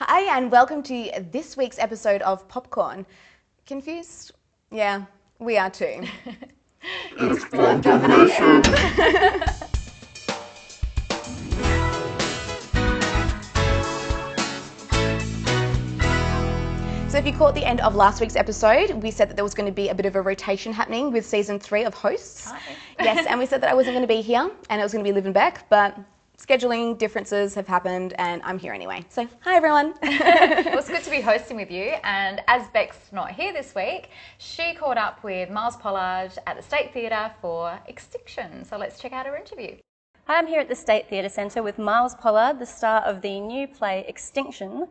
Hi, and welcome to this week's episode of Popcorn. Confused? Yeah, we are too. It's Blonde Domination! So if you caught the end of last week's episode, we said that there was going to be a bit of a rotation happening with season 3 of hosts. Hi. Yes, and we said that I wasn't going to be here and it was going to be Liv and Beck, but scheduling differences have happened and I'm here anyway. So, hi everyone. Well, it's good to be hosting with you, and as Beck's not here this week, she caught up with Miles Pollard at the State Theatre for Extinction. So let's check out her interview. Hi, I'm here at the State Theatre Centre with Miles Pollard, the star of the new play Extinction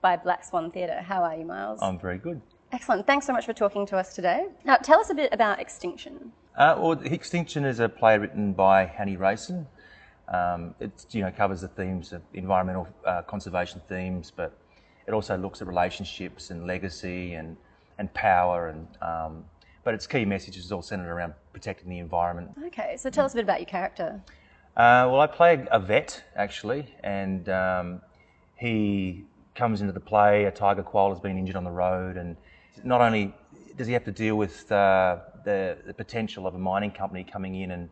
by Black Swan Theatre. How are you, Miles? I'm very good. Excellent. Thanks so much for talking to us today. Now, tell us a bit about Extinction. Well, Extinction is a play written by Hanny Rayson. It covers the themes of environmental conservation themes, but it also looks at relationships and legacy and power, and but its key message is all centred around protecting the environment. Okay, so tell us a bit about your character. Well, I play a vet actually, and he comes into the play. A tiger quoll has been injured on the road, and not only does he have to deal with the potential of a mining company coming in and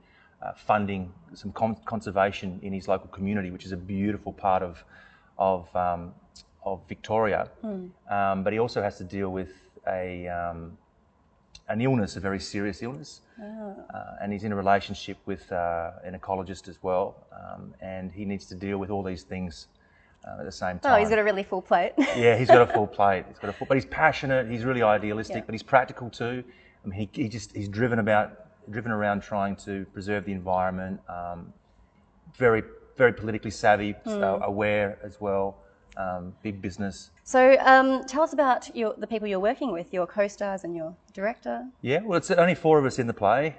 funding some conservation in his local community, which is a beautiful part of Victoria. But he also has to deal with an illness, a very serious illness, and he's in a relationship with an ecologist as well, and he needs to deal with all these things at the same time. Oh, he's got a really full plate. Yeah, he's got a full plate. But he's passionate. He's really idealistic, but he's practical too. I mean, he's driven around trying to preserve the environment. Very, very politically savvy, aware as well. Big business. So tell us about the people you're working with, your co-stars and your director. Yeah, well, it's only 4 of us in the play.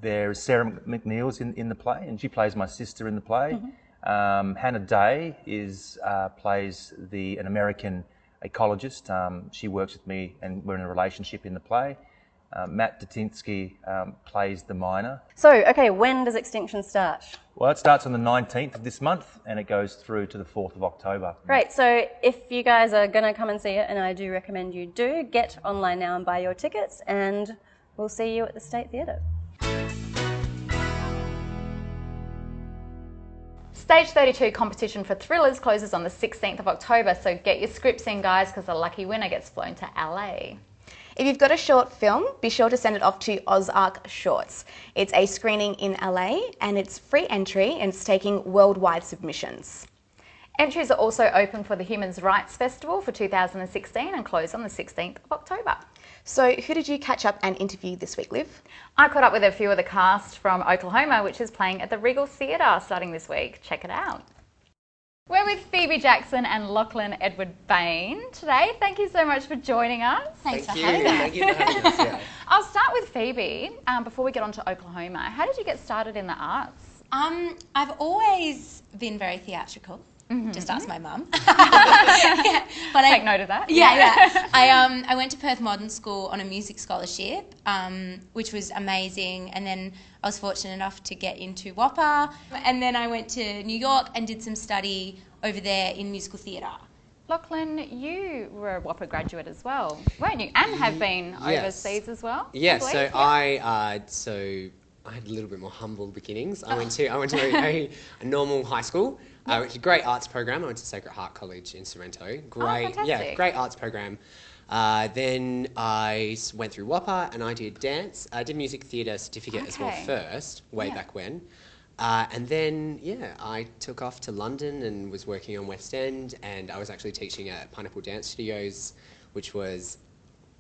There's Sarah McNeil's in the play, and she plays my sister in the play. Hannah Day plays an American ecologist. She works with me, and we're in a relationship in the play. Matt Datinsky plays the miner. So, okay, when does Extinction start? Well, it starts on the 19th of this month and it goes through to the 4th of October. Great, so if you guys are going to come and see it, and I do recommend you do, get online now and buy your tickets, and we'll see you at the State Theatre. Stage 32 competition for thrillers closes on the 16th of October, so get your scripts in, guys, because the lucky winner gets flown to LA. If you've got a short film, be sure to send it off to Ozark Shorts. It's a screening in LA and it's free entry and it's taking worldwide submissions. Entries are also open for the Human Rights Festival for 2016 and close on the 16th of October. So who did you catch up and interview this week, Liv? I caught up with a few of the cast from Oklahoma, which is playing at the Regal Theatre starting this week. Check it out. We're with Phoebe Jackson and Lachlan Edward Bain today. Thank you so much for joining us. Thanks for having us. Thank you for having us. Yeah. I'll start with Phoebe before we get on to Oklahoma. How did you get started in the arts? I've always been very theatrical. Just ask my mum. But take note of that. Yeah. I went to Perth Modern School on a music scholarship, which was amazing, and then I was fortunate enough to get into WAPA, and then I went to New York and did some study over there in musical theatre. Lachlan, you were a WAPA graduate as well, weren't you? And have been overseas as well? Yes, so I had a little bit more humble beginnings. I went to a normal high school, which is a great arts program. I went to Sacred Heart College in Sorrento. Great arts program. Then I went through WAPA and I did dance. I did music theatre certificate as well first, way back when. And then, I took off to London and was working on West End, and I was actually teaching at Pineapple Dance Studios, which was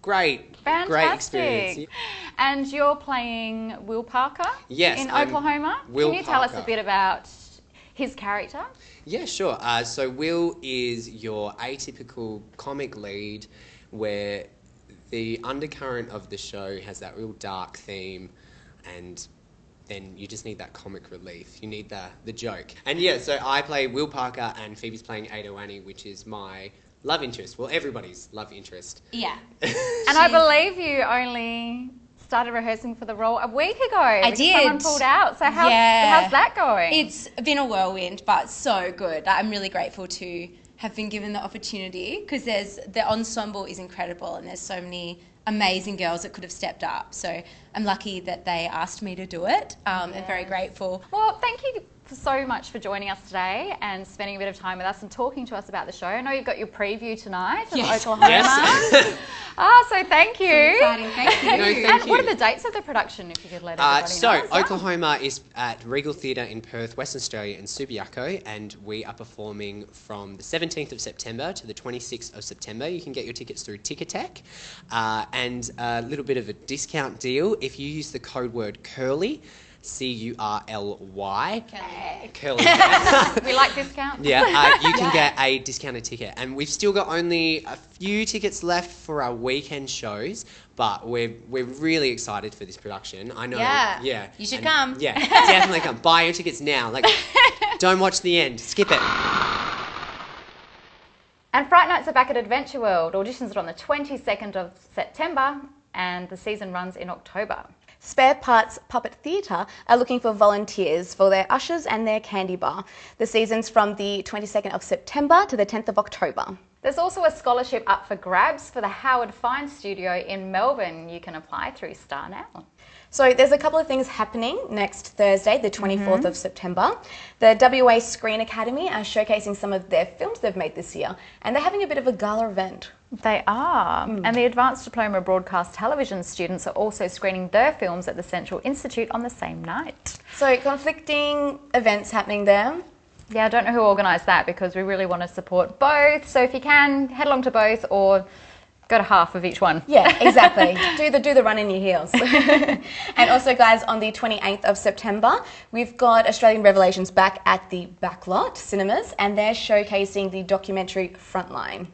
great. Fantastic. Great experience. And you're playing Will Parker in Oklahoma. Can you tell us a bit about his character? Yeah, sure. So Will is your atypical comic lead where the undercurrent of the show has that real dark theme, and then you just need that comic relief. You need the joke. And so I play Will Parker and Phoebe's playing Ado Annie, which is my love interest. Well, everybody's love interest. Yeah. And I believe you only started rehearsing for the role a week ago. I did. Someone pulled out. So how's that going? It's been a whirlwind, but so good. I'm really grateful to have been given the opportunity, because the ensemble is incredible and there's so many amazing girls that could have stepped up. So I'm lucky that they asked me to do it, and very grateful. Well, thank you so much for joining us today and spending a bit of time with us and talking to us about the show. I know you've got your preview tonight of Oklahoma. Yes. So thank you. So exciting, thank you. No, thank And you. what are the dates of the production, if you could let everybody know? So, Oklahoma is at Regal Theatre in Perth, Western Australia in Subiaco, and we are performing from the 17th of September to the 26th of September. You can get your tickets through Ticketek, and a little bit of a discount deal. If you use the code word CURLY, CURLY. Curly. We like discounts. Yeah, you can get a discounted ticket. And we've still got only a few tickets left for our weekend shows, but we're really excited for this production. I know. Yeah. You should come. Yeah, definitely come. Buy your tickets now. Like, don't watch the end. Skip it. And Fright Nights are back at Adventure World. Auditions are on the 22nd of September and the season runs in October. Spare Parts Puppet Theatre are looking for volunteers for their ushers and their candy bar. The season's from the 22nd of September to the 10th of October. There's also a scholarship up for grabs for the Howard Fine Studio in Melbourne. You can apply through StarNow. So there's a couple of things happening next Thursday, the 24th of September. The WA Screen Academy are showcasing some of their films they've made this year, and they're having a bit of a gala event. They are. And the Advanced Diploma Broadcast Television students are also screening their films at the Central Institute on the same night. So conflicting events happening there. Yeah, I don't know who organised that because we really want to support both. So if you can, head along to both or go to half of each one. Yeah, exactly. do the run in your heels. And also, guys, on the 28th of September, we've got Australian Revelations back at the Backlot cinemas, and they're showcasing the documentary Frontline.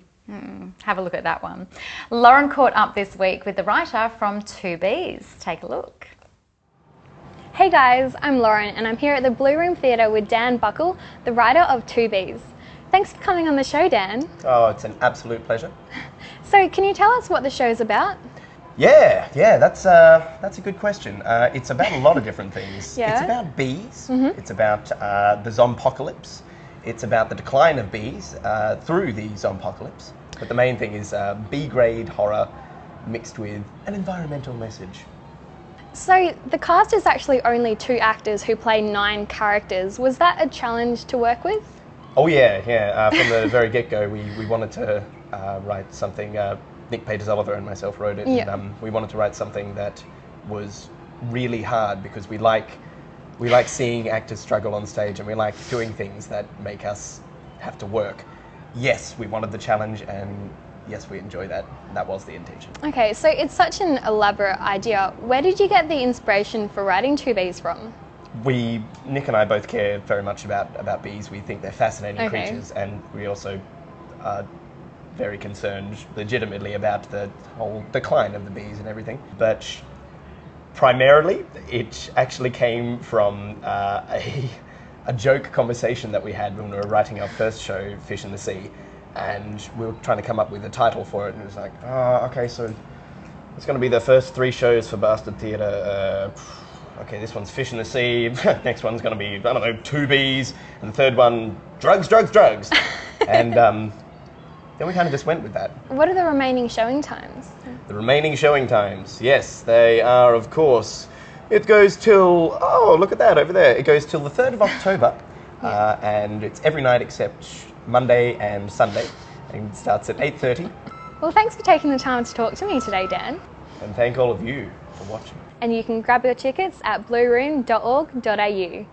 Have a look at that one. Lauren caught up this week with the writer from 2Bs. Take a look. Hey guys, I'm Lauren and I'm here at the Blue Room Theatre with Dan Buckle, the writer of 2Bs. Thanks for coming on the show, Dan. Oh, it's an absolute pleasure. So, can you tell us what the show's about? Yeah, that's a good question. It's about a lot of different things. Yeah. It's about bees. It's about the zompocalypse. It's about the decline of bees through the zompocalypse. But the main thing is B-grade horror mixed with an environmental message. So, the cast is actually only 2 actors who play 9 characters. Was that a challenge to work with? Oh yeah. From the very get-go, we wanted to write something. Nick Peters-Oliver and myself wrote it. Yeah. And, we wanted to write something that was really hard because we like seeing actors struggle on stage, and we like doing things that make us have to work. Yes, we wanted the challenge, and yes, we enjoy that. That was the intention. Okay, so it's such an elaborate idea. Where did you get the inspiration for writing 2Bs from? Nick and I both care very much about bees. We think they're fascinating creatures, and we also are very concerned legitimately about the whole decline of the bees and everything. But primarily, it actually came from a joke conversation that we had when we were writing our first show, Fish in the Sea, and we were trying to come up with a title for it, and it was like, okay, so it's going to be the first 3 shows for Bastard Theatre. Okay, this one's Fish in the Sea, next one's going to be, I don't know, 2Bs, and the third one, drugs. And then we kind of just went with that. What are the remaining showing times? The remaining showing times, yes, they are, of course, it goes till, look at that over there. It goes till the 3rd of October, and it's every night except Monday and Sunday, and it starts at 8:30. Well, thanks for taking the time to talk to me today, Dan. And thank all of you for watching. And you can grab your tickets at blueroom.org.au.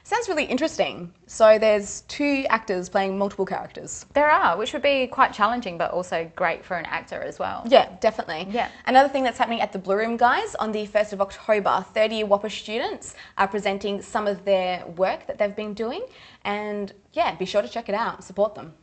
Sounds really interesting. So there's 2 actors playing multiple characters. There are, which would be quite challenging, but also great for an actor as well. Yeah, definitely. Yeah. Another thing that's happening at the Blue Room, guys, on the 1st of October, 30-year Whopper students are presenting some of their work that they've been doing. And yeah, be sure to check it out, support them.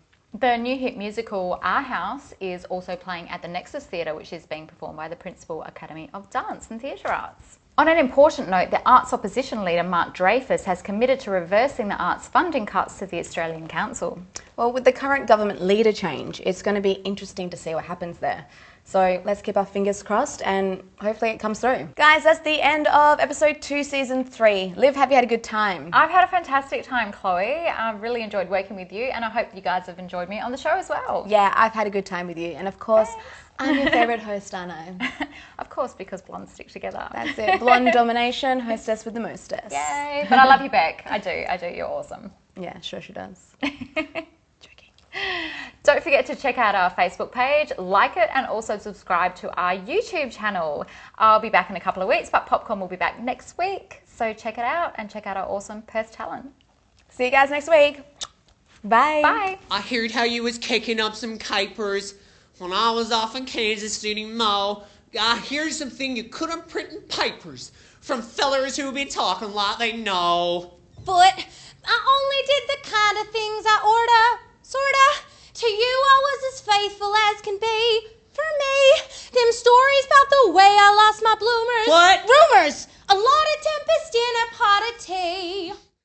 The new hit musical Our House is also playing at the Nexus Theatre, which is being performed by the Principal Academy of Dance and Theatre Arts. On an important note, the Arts Opposition Leader Mark Dreyfus has committed to reversing the arts funding cuts to the Australian Council. Well, with the current government leader change, it's going to be interesting to see what happens there. So let's keep our fingers crossed and hopefully it comes through. Guys, that's the end of episode 2, season 3. Liv, have you had a good time? I've had a fantastic time, Chloe. I've really enjoyed working with you, and I hope you guys have enjoyed me on the show as well. Yeah, I've had a good time with you. And of course, I'm your favourite host, StarNow. Of course, because blondes stick together. That's it. Blonde domination, hostess with the mostess. Yay. But I love you, Beck. I do. You're awesome. Yeah, sure she does. Don't forget to check out our Facebook page, like it, and also subscribe to our YouTube channel. I'll be back in a couple of weeks, but Popcorn will be back next week. So check it out and check out our awesome Perth talent. See you guys next week. Bye. Bye. I heard how you was kicking up some capers when I was off in Kansas City Mall. I hear something you couldn't print in papers from fellers who been talking like they know. But I only did the kind of things I order, sorta. To you I was as faithful as can be. For me, them stories about the way I lost my bloomers. What? Rumors! A lot of tempest in a pot of tea.